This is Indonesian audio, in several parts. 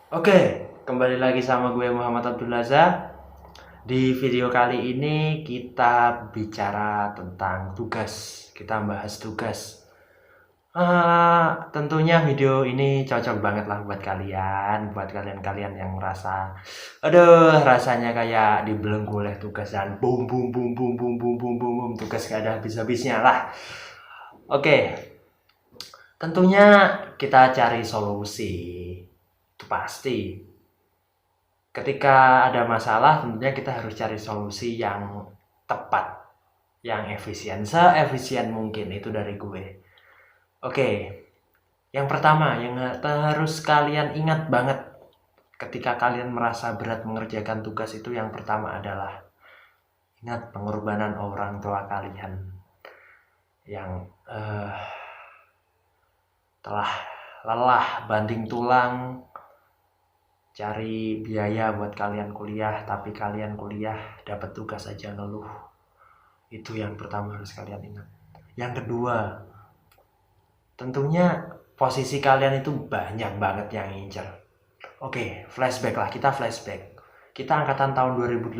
Oke, kembali lagi sama gue Muhammad Abdul Laza. Di video kali ini kita bicara tentang tugas. Kita bahas tugas. Tentunya video ini cocok banget lah buat kalian-kalian yang merasa, aduh, rasanya kayak dibelenggu oleh tugas dan boom boom boom boom boom boom boom boom boom tugas gak ada habis-habisnya lah. Oke, tentunya kita cari solusi. Itu pasti. Ketika ada masalah tentunya kita harus cari solusi yang tepat, yang efisien, seefisien mungkin. Itu dari gue. Oke, yang pertama yang harus kalian ingat banget ketika kalian merasa berat mengerjakan tugas itu, yang pertama adalah ingat pengorbanan orang tua kalian yang telah lelah banting tulang cari biaya buat kalian kuliah, tapi kalian kuliah dapat tugas aja ngeluh. Itu yang pertama harus kalian ingat. Yang kedua, tentunya posisi kalian itu banyak banget yang ngincer. Oke, flashback lah, kita flashback. Kita angkatan tahun 2018.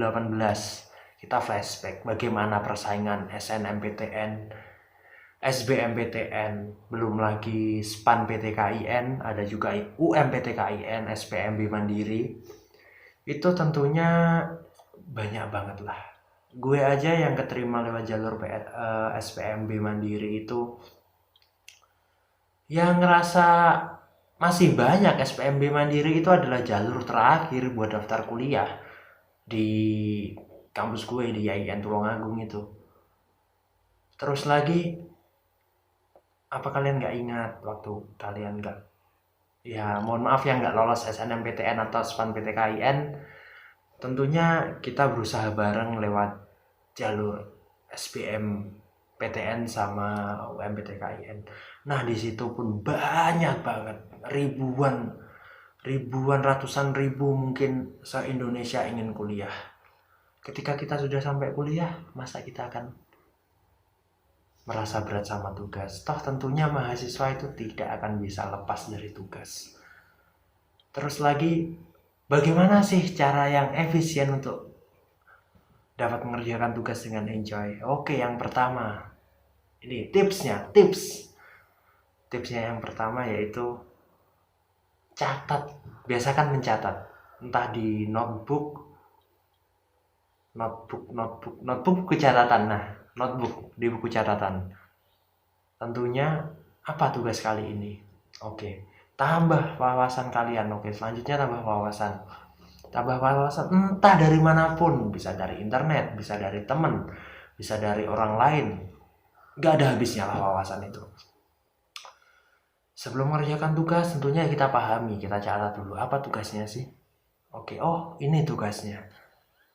Kita flashback bagaimana persaingan SNMPTN, SBMPTN, belum lagi SPAN PTKIN, ada juga UMPTKIN, SPMB Mandiri. Itu tentunya banyak banget lah. Gue aja yang keterima lewat jalur SPMB Mandiri itu yang ngerasa masih banyak. SPMB Mandiri itu adalah jalur terakhir buat daftar kuliah di kampus gue di IAIN Tulungagung itu. Terus lagi, apa kalian nggak ingat waktu kalian nggak, ya mohon maaf yang nggak lolos SNMPTN atau SPAN PTKIN, tentunya kita berusaha bareng lewat jalur SBM PTN sama UMPTKIN. Nah di situ pun banyak banget, ribuan ratusan ribu mungkin se-Indonesia ingin kuliah. Ketika kita sudah sampai kuliah, masa kita akan merasa berat sama tugas? Toh tentunya mahasiswa itu tidak akan bisa lepas dari tugas. Terus lagi, bagaimana sih cara yang efisien untuk dapat mengerjakan tugas dengan enjoy? Oke, yang pertama, ini tipsnya yang pertama yaitu catat. Biasakan mencatat, entah di notebook buku catatan. Nah, notebook di buku catatan. Tentunya apa tugas kali ini? Oke, tambah wawasan kalian. Oke, selanjutnya tambah wawasan. Tambah wawasan entah dari manapun, bisa dari internet, bisa dari temen, bisa dari orang lain. Gak ada habisnya lah wawasan itu. Sebelum mengerjakan tugas tentunya kita pahami, kita catat dulu apa tugasnya sih. Oke, oh ini tugasnya.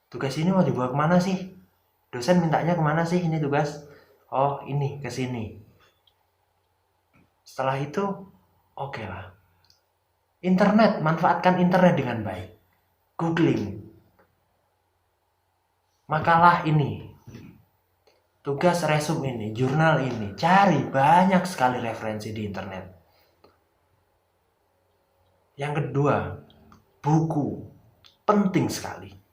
Tugas ini mau dibawa kemana sih? Dosen mintanya kemana sih ini tugas? Oh ini, ke sini. Setelah itu, oke lah. Internet, manfaatkan internet dengan baik. Googling. Makalah ini, tugas resume ini, jurnal ini. Cari banyak sekali referensi di internet. Yang kedua, buku. Penting sekali.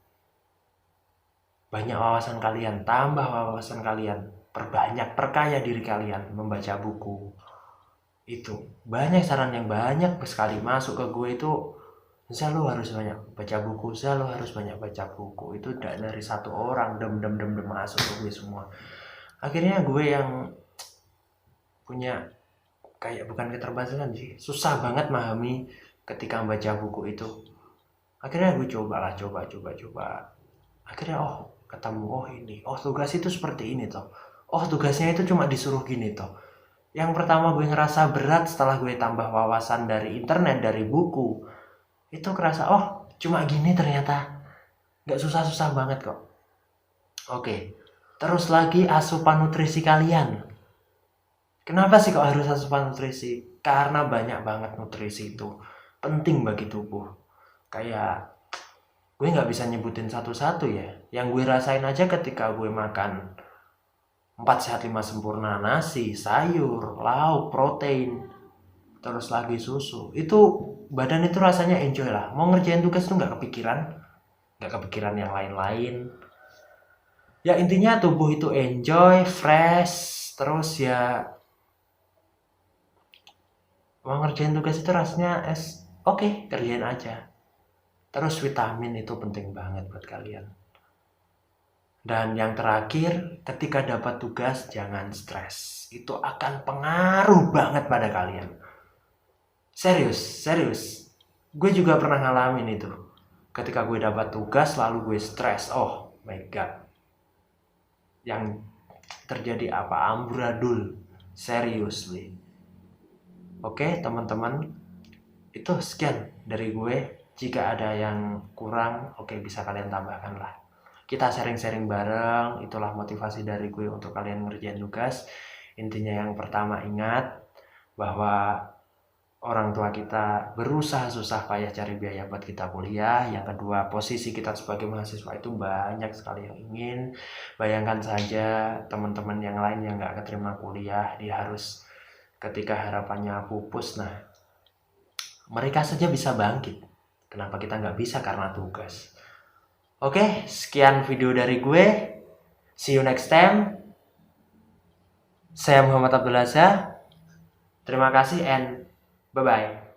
Banyak wawasan kalian, tambah wawasan kalian. Perbanyak, perkaya diri kalian membaca buku. Itu banyak saran yang banyak sekali masuk ke gue itu. Misal lo harus banyak baca buku, misal lo harus banyak baca buku. Itu dari satu orang dem masuk ke gue semua. Akhirnya gue yang punya kayak bukan keterbatasan sih, susah banget memahami ketika membaca buku itu. Akhirnya gue coba. Akhirnya ketemu, ini, tugas itu seperti ini toh. Tugasnya itu cuma disuruh gini toh. Yang pertama gue ngerasa berat setelah gue tambah wawasan dari internet, dari buku. Itu kerasa, cuma gini ternyata. Gak susah-susah banget kok. Oke, terus lagi asupan nutrisi kalian. Kenapa sih kok harus asupan nutrisi? Karena banyak banget nutrisi itu penting bagi tubuh. Kayak gue nggak bisa nyebutin satu-satu ya. Yang gue rasain aja ketika gue makan 4 sehat 5 sempurna, nasi, sayur, lauk, protein. terus lagi susu, itu badan itu rasanya enjoy lah. Mau ngerjain tugas tuh nggak kepikiran yang lain-lain. Ya intinya tubuh itu enjoy, fresh, terus ya mau ngerjain tugas itu rasanya oke, kerjain aja. Terus vitamin itu penting banget buat kalian. Dan yang terakhir, ketika dapat tugas jangan stres. Itu akan pengaruh banget pada kalian. Serius. Gue juga pernah ngalamin itu. Ketika gue dapat tugas lalu gue stres. Oh my god. Yang terjadi apa? Amburadul. Seriously. Oke, teman-teman. Itu sekian dari gue. Jika ada yang kurang, oke, bisa kalian tambahkan lah. Kita sharing-sharing bareng. Itulah motivasi dari gue untuk kalian ngerjain tugas. Intinya yang pertama, ingat bahwa orang tua kita berusaha susah payah cari biaya buat kita kuliah. Yang kedua, posisi kita sebagai mahasiswa itu banyak sekali yang ingin. Bayangkan saja teman-teman yang lain yang gak keterima kuliah, dia harus ketika harapannya pupus. Nah, mereka saja bisa bangkit. Kenapa kita gak bisa? Karena tugas. Oke, sekian video dari gue. See you next time. Saya Muhammad Abdul Azhar. Terima kasih and bye-bye.